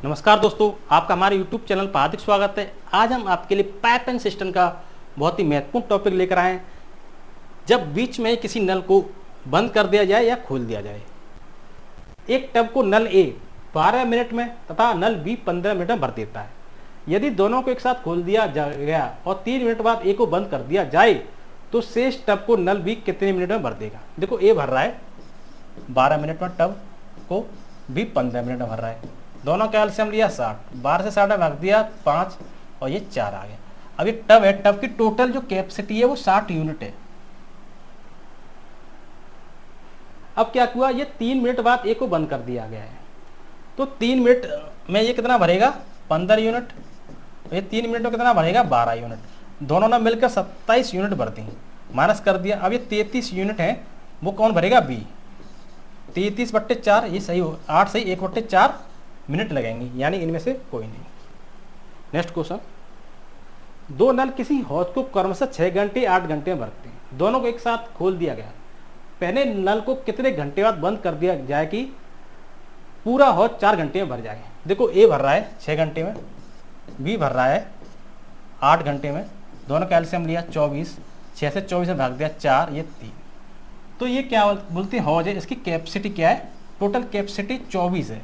नमस्कार दोस्तों, आपका हमारे YouTube चैनल पर हार्दिक स्वागत है। आज हम आपके लिए पाइप एंड सिस्टम का बहुत ही महत्वपूर्ण टॉपिक लेकर आए हैं। जब बीच में किसी नल को बंद कर दिया जाए या खोल दिया जाए। एक टब को नल ए 12 मिनट में तथा नल बी 15 मिनट में भर देता है। यदि दोनों को एक साथ खोल दिया गया और 3 मिनट बाद ए को बंद कर दिया जाए तो शेष टब को नल बी कितने मिनट में भर देगा। देखो, ए भर रहा है 12 मिनट में, टब को बी 15 मिनट में भर रहा है। दोनों का एलसीएम लिया 60, 12 से 60 भाग दिया 5 और ये 4 आ गया। अब ये टब है, टब की टोटल जो कैपेसिटी है वो 60 यूनिट है। अब क्या हुआ, ये 3 मिनट बाद ए को बंद कर दिया गया है तो 3 मिनट में ये कितना भरेगा 15 यूनिट, ये 3 मिनट में कितना भरेगा 12 यूनिट। दोनों ने मिलकर 27 यूनिट भर दी, माइनस कर दिया। अब ये 33 यूनिट है, वो कौन भरेगा बी। 33/4 ये सही हो, 8 सही 1/4 मिनट लगेंगे, यानी इनमें से कोई नहीं। नेक्स्ट क्वेश्चन, दो नल किसी हौज को क्रमशः 6 घंटे 8 घंटे में भरते हैं। दोनों को एक साथ खोल दिया गया, पहले नल को कितने घंटे बाद बंद कर दिया जाए कि पूरा हौज 4 घंटे में भर जाए। देखो, ए भर रहा है 6 घंटे में, बी भर रहा है 8 घंटे में। दोनों का एलसीएम लिया 24, 6 से 24 में भाग दिया 4, ये 3। तो ये क्या बोलते हैं, हौज है, इसकी कैपेसिटी क्या है, टोटल कैपेसिटी 24 है।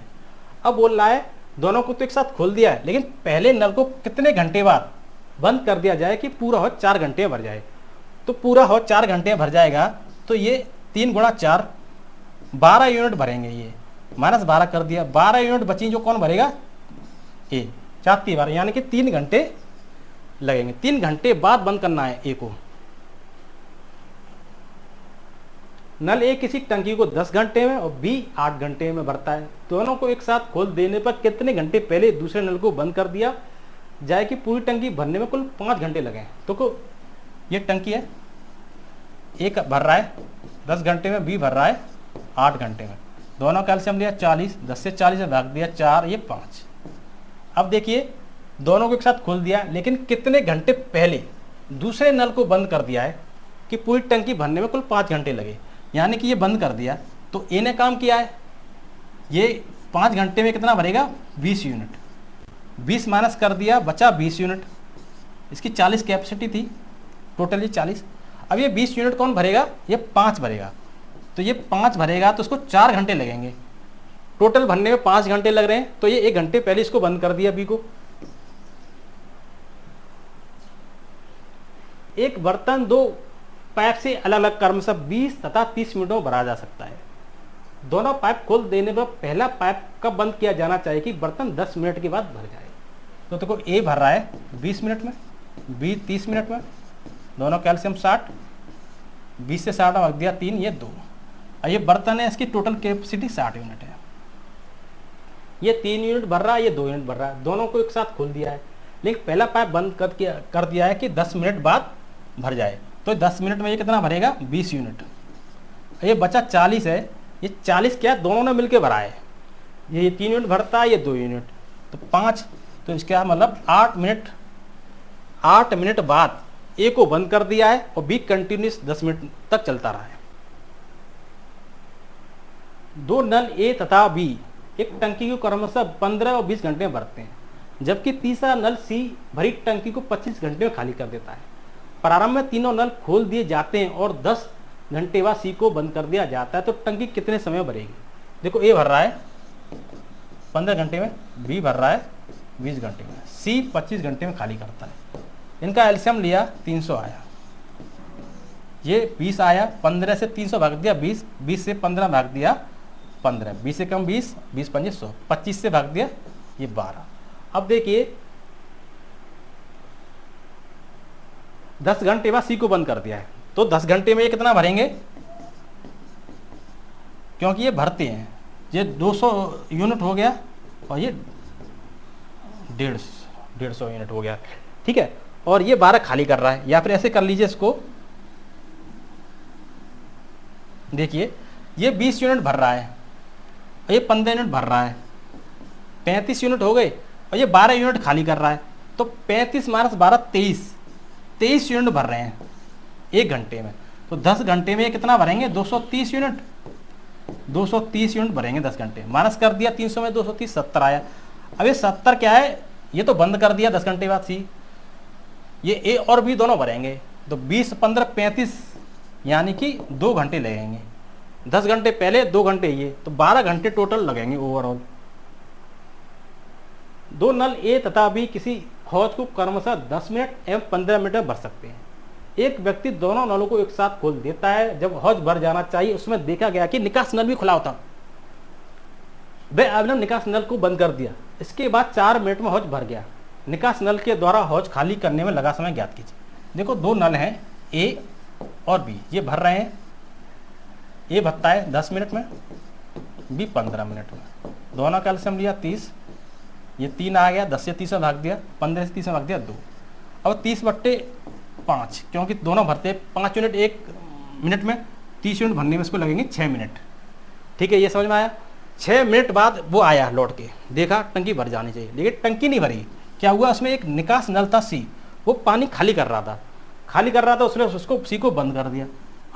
अब बोल रहा है दोनों को तो एक साथ खोल दिया है, लेकिन पहले नल को कितने घंटे बाद बंद कर दिया जाए कि पूरा हौज 4 घंटे में भर जाए। तो पूरा हौज 4 घंटे में भर जाएगा तो ये 3 × 4 12 यूनिट भरेंगे। ये माइनस 12 कर दिया, 12 यूनिट बची जो कौन भरेगा, ए 4 बार, यानी कि 3 घंटे लगेंगे। 3 घंटे बाद बंद करना है ए को। नल ए किसी टंकी को 10 घंटे में और बी 8 घंटे में भरता है। दोनों को एक साथ खोल देने पर कितने घंटे पहले दूसरे नल को बंद कर दिया जाए कि पूरी टंकी भरने में कुल 5 घंटे लगे। तो ये टंकी है, एक भर रहा है 10 घंटे में, बी भर रहा है 8 घंटे में। दोनों का एलसीएम लिया 40, 10 से 40 में भाग दिया 4, ये 5। अब देखिए, दोनों को एक साथ खोल दिया, लेकिन कितने घंटे पहले दूसरे नल को बंद कर दिया है कि पूरी टंकी भरने में कुल 5 घंटे लगे, यानी कि ये बंद कर दिया। तो ए ने काम किया है, ये 5 घंटे में कितना भरेगा 20 यूनिट। 20 माइनस कर दिया, बचा 20 यूनिट। इसकी 40 कैपेसिटी थी, टोटली 40। अब ये 20 यूनिट कौन भरेगा, ये 5 भरेगा। तो ये 5 भरेगा तो उसको 4 घंटे लगेंगे। टोटल भरने में 5 घंटे लग रहे हैं, तो ये 1 घंटे पहले इसको बंद कर दिया बी को। एक बर्तन दो पाइप से अलग अलग क्रमशः 20 तथा 30 मिनटों में भरा जा सकता है। दोनों पाइप खोल देने पर पहला पाइप कब बंद किया जाना चाहिए कि बर्तन 10 मिनट के बाद भर जाए। तो देखो, ए भर रहा है 20 मिनट में, बी 30 मिनट में। दोनों कैल्शियम 60, 20 से 60 भाग दिया 3, ये 2। और ये बर्तन है, इसकी टोटल कैपेसिटी 60 यूनिट है। ये 3 यूनिट भर रहा है, ये 2 यूनिट भर रहा है। दोनों को एक साथ खोल दिया है, लेकिन पहला पाइप बंद कर दिया है कि 10 मिनट बाद भर जाए। तो 10 मिनट में ये कितना भरेगा 20 यूनिट। ये बचा 40 है, ये 40 क्या दोनों ने मिलके भरा है। ये 3 यूनिट भरता है, ये 2 यूनिट, तो 5। तो इसका मतलब 8 मिनट बाद ए को बंद कर दिया है और बी कंटिन्यूस 10 मिनट तक चलता रहा है। दो नल ए तथा बी एक टंकी को क्रमशः 15 और 20 घंटे में भरते हैं, जबकि तीसरा नल सी भरी टंकी को 25 घंटे में खाली कर देता है। प्रारंभ में तीनों नल खोल दिए जाते हैं और 10 घंटे बाद सी को बंद कर दिया जाता है, तो टंकी कितने समय में भरेगी। देखो, ए भर रहा है 15 घंटे में, बी भर रहा है 20 घंटे में, सी 25 घंटे में खाली करता है। इनका एलसीएम लिया 300 आया, ये 20 आया, 15 से 300 भाग दिया 20, 20 से 15 भाग दिया 15, 20 से कम 20, 20 पंजे 100, 25 से भाग दिया ये 12। अब देखिए, 10 घंटे बाद सी को बंद कर दिया है, तो 10 घंटे में ये कितना भरेंगे, क्योंकि ये भरते हैं। ये 200 यूनिट हो गया और ये 150 यूनिट हो गया, ठीक है। और ये 12 खाली कर रहा है, या फिर ऐसे कर लीजिए इसको। देखिए, ये 20 यूनिट भर रहा है, ये 15 यूनिट भर रहा है, 35 यूनिट हो गए, और ये 12 यूनिट खाली कर रहा है। तो 35 माइनस 12 23 यूनिट भर रहे हैं 1 घंटे में। तो 10 घंटे में ये कितना भरेंगे 230 यूनिट। 230 यूनिट भरेंगे 10 घंटे। माइनस कर दिया 300 में 230, 70 आया। अब ये 70 क्या है, ये तो बंद कर दिया 10 घंटे बाद सी, ये ए और बी दोनों भरेंगे, तो 20 15 35 यानी कि 2 घंटे लगेंगे। 10 घंटे पहले, 2 घंटे ये, तो 12 घंटे टोटल लगेंगे ओवरऑल। दो नल ए तथा बी किसी हौज को क्रमशः 10 मिनट एवं 15 मिनट में भर सकते हैं। एक व्यक्ति दोनों नलों को एक साथ खोल देता है। जब हौज भर जाना चाहिए उसमें देखा गया कि निकास नल भी खुला होता, वह अविलंब निकास नल को बंद कर दिया। इसके बाद 4 मिनट में हौज भर गया। निकास नल के द्वारा हौज खाली करने में लगा समय ज्ञात कीजिए। देखो दो नल हैं ए और बी, ये भर रहे हैं। ए भरता है 10 मिनट में, बी 15 मिनट में। दोनों का एलसीएम लिया 30, ये 3 आ गया, 10 से 30 में भाग दिया, 15 से 30 में भाग दिया 2। अब 30/5, क्योंकि दोनों भरते 5 यूनिट 1 मिनट में, 30 यूनिट भरने में इसको लगेंगे 6 मिनट। ठीक है, ये समझ में आया। 6 मिनट बाद वो आया लौट के, देखा टंकी भर जानी चाहिए, लेकिन टंकी नहीं भरी। क्या हुआ, उसमें एक निकास नल था सी, वो पानी खाली कर रहा था, उसने उसको सी को बंद कर दिया।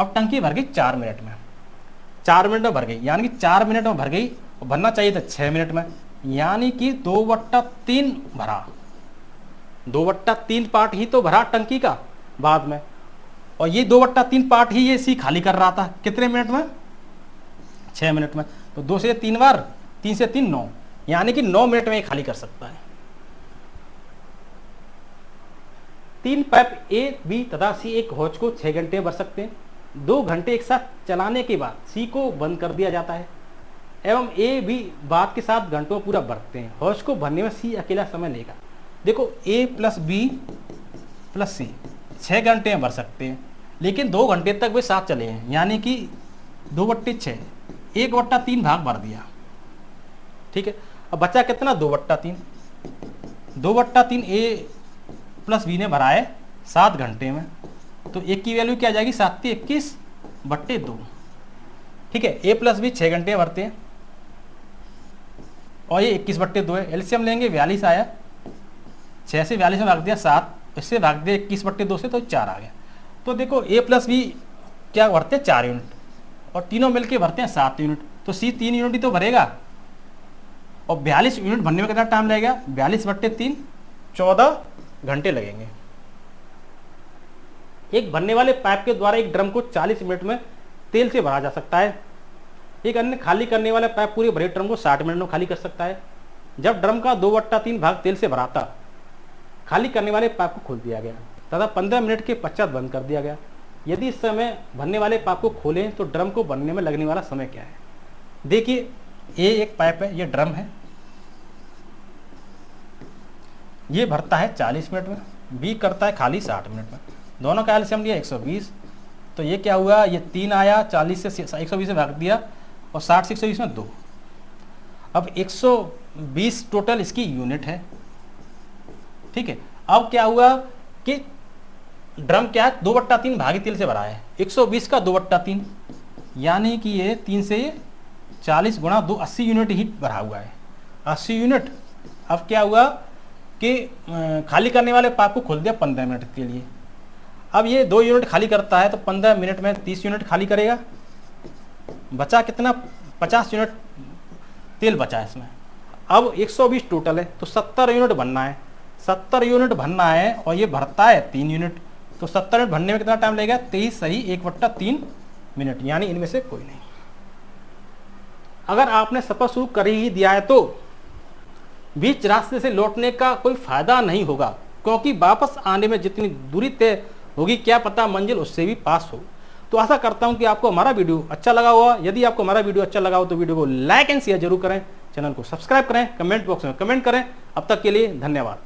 अब टंकी भर गई 4 मिनट में, 4 मिनट में भर गई, यानी कि 4 मिनट में भर गई। भरना चाहिए था 6 मिनट में, यानी कि 2/3 भरा। 2/3 पार्ट ही तो भरा टंकी का बाद में, और ये 2/3 पार्ट ही ये सी खाली कर रहा था। कितने मिनट में, 6 मिनट में। तो 2 से 3 बार, 3 से 3 9, यानी कि 9 मिनट में ये खाली कर सकता है। 3 पाइप ए बी तथा सी एक हौज को 6 घंटे भर सकते हैं। 2 घंटे एक साथ चलाने के बाद सी को बंद कर दिया जाता है एवं ए बी बाद के 7 घंटों पूरा भरते हैं। हौज को भरने में सी अकेला समय लेगा। देखो ए प्लस बी प्लस सी 6 घंटे में भर सकते हैं, लेकिन 2 घंटे तक वे साथ चले हैं, यानी कि 2/6, 1/3 भाग भर दिया। ठीक है, अब बचा कितना, 2/3। 2/3 ए प्लस बी ने भरा है 7 घंटे में, तो एक की वैल्यू क्या आ जाएगी, 7 × 21/2। ठीक है, ए प्लस बी 6 घंटे भरते हैं और ये 21/2 है। एलसीएम लेंगे, 42 आया, 6 से 42 में भाग दिया 7, इससे भाग दिया 21/2 से, तो 4 आ गया। तो देखो ए प्लस बी क्या भरते हैं, 4 यूनिट, और तीनों मिलके भरते हैं 7 यूनिट, तो सी 3 यूनिट ही तो भरेगा। और 42 यूनिट भरने में कितना टाइम लगेगा, 42/3 14 घंटे लगेंगे। एक भरने वाले पाइप के द्वारा एक ड्रम को 40 मिनट में तेल से भरा जा सकता है। एक अन्य खाली करने वाला पाइप पूरे भरे ड्रम को 60 मिनट में खाली कर सकता है। जब ड्रम का 2/3 भाग तेल से भरा था, खाली करने वाले पाइप को खोल दिया गया तथा 15 मिनट के पश्चात बंद कर दिया गया। यदि इस समय भरने वाले पाइप को खोलें तो ड्रम को भरने में लगने वाला समय क्या है। देखिए, ये एक पाइप है, ये ड्रम है, ये भरता है 40 मिनट में, बी करता है खाली 60 मिनट में। दोनों का एलसीएम लिया 120, तो ये क्या हुआ, ये 3 आया, 40 से 120 में भाग दिया, और 60 से 120 में 2। अब 120 टोटल इसकी यूनिट है। ठीक है, अब क्या हुआ कि ड्रम क्या है, 2/3 भागी तेल से भरा है, 120 का 2/3, यानी कि ये 3 से 40 गुणा 2, 80 यूनिट ही भरा हुआ है, 80 यूनिट। अब क्या हुआ कि खाली करने वाले पाइप को खोल दिया 15 मिनट के लिए। अब ये 2 यूनिट खाली करता है, तो 15 मिनट में 30 यूनिट खाली करेगा। बचा कितना, 50 यूनिट तेल बचा है इसमें। अब 120 टोटल है, तो 70 यूनिट भरना है, 70 यूनिट भरना है, और ये भरता है 3 यूनिट, तो 70 यूनिट भरने में कितना टाइम लगेगा, 23 सही 1/3 मिनट, यानी इनमें से कोई नहीं। अगर आपने सफर शुरू कर ही दिया है तो बीच रास्ते से लौटने का कोई फायदा नहीं होगा, क्योंकि वापस आने में जितनी दूरी तय होगी, क्या पता मंजिल उससे भी पास हो। तो आशा करता हूं कि आपको हमारा वीडियो अच्छा लगा होगा। यदि आपको हमारा वीडियो अच्छा लगा हो तो वीडियो को लाइक एंड शेयर जरूर करें, चैनल को सब्सक्राइब करें, कमेंट बॉक्स में कमेंट करें। अब तक के लिए धन्यवाद।